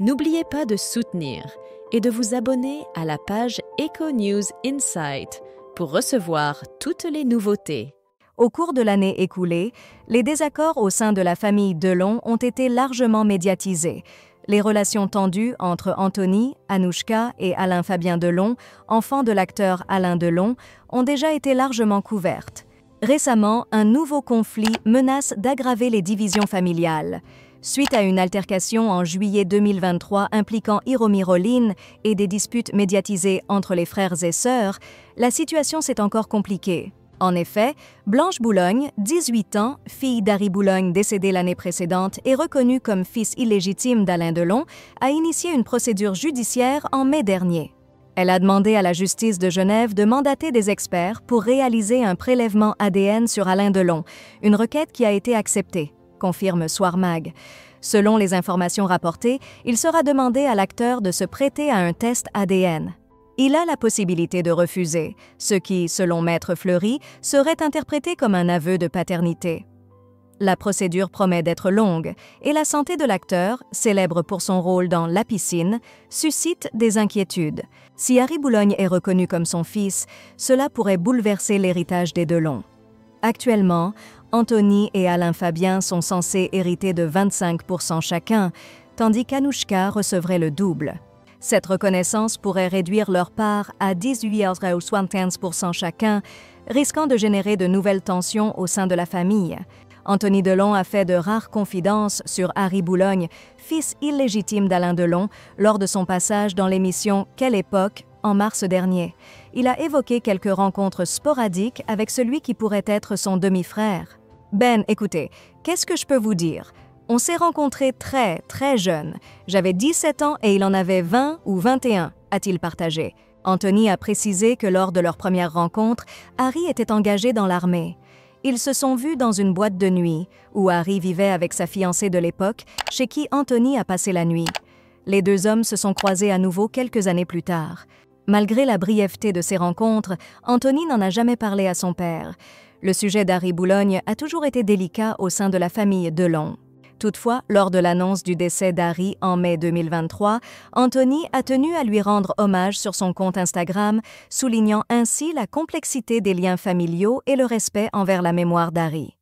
N'oubliez pas de soutenir et de vous abonner à la page Eco News Insight pour recevoir toutes les nouveautés. Au cours de l'année écoulée, les désaccords au sein de la famille Delon ont été largement médiatisés. Les relations tendues entre Anthony, Anouchka et Alain-Fabien Delon, enfants de l'acteur Alain Delon, ont déjà été largement couvertes. Récemment, un nouveau conflit menace d'aggraver les divisions familiales. Suite à une altercation en juillet 2023 impliquant Hiromi Rollin et des disputes médiatisées entre les frères et sœurs, la situation s'est encore compliquée. En effet, Blanche Boulogne, 18 ans, fille d'Harry Boulogne décédé l'année précédente et reconnue comme fils illégitime d'Alain Delon, a initié une procédure judiciaire en mai dernier. Elle a demandé à la justice de Genève de mandater des experts pour réaliser un prélèvement ADN sur Alain Delon, une requête qui a été acceptée, confirme Soir Mag. Selon les informations rapportées, il sera demandé à l'acteur de se prêter à un test ADN. Il a la possibilité de refuser, ce qui, selon Maître Fleury, serait interprété comme un aveu de paternité. La procédure promet d'être longue et la santé de l'acteur, célèbre pour son rôle dans La Piscine, suscite des inquiétudes. Si Harry Boulogne est reconnu comme son fils, cela pourrait bouleverser l'héritage des Delon. Actuellement, Anthony et Alain-Fabien sont censés hériter de 25% chacun, tandis qu'Anouchka recevrait le double. Cette reconnaissance pourrait réduire leur part à 18,75% chacun, risquant de générer de nouvelles tensions au sein de la famille. Anthony Delon a fait de rares confidences sur Harry Boulogne, fils illégitime d'Alain Delon, lors de son passage dans l'émission Quelle époque en mars dernier. Il a évoqué quelques rencontres sporadiques avec celui qui pourrait être son demi-frère. « Ben, écoutez, qu'est-ce que je peux vous dire ? On s'est rencontrés très jeunes. J'avais 17 ans et il en avait 20 ou 21, a-t-il partagé. Anthony a précisé que lors de leur première rencontre, Harry était engagé dans l'armée. Ils se sont vus dans une boîte de nuit, où Harry vivait avec sa fiancée de l'époque, chez qui Anthony a passé la nuit. Les deux hommes se sont croisés à nouveau quelques années plus tard. Malgré la brièveté de ces rencontres, Anthony n'en a jamais parlé à son père. Le sujet d'Harry Boulogne a toujours été délicat au sein de la famille Delon. Toutefois, lors de l'annonce du décès d'Harry en mai 2023, Anthony a tenu à lui rendre hommage sur son compte Instagram, soulignant ainsi la complexité des liens familiaux et le respect envers la mémoire d'Harry.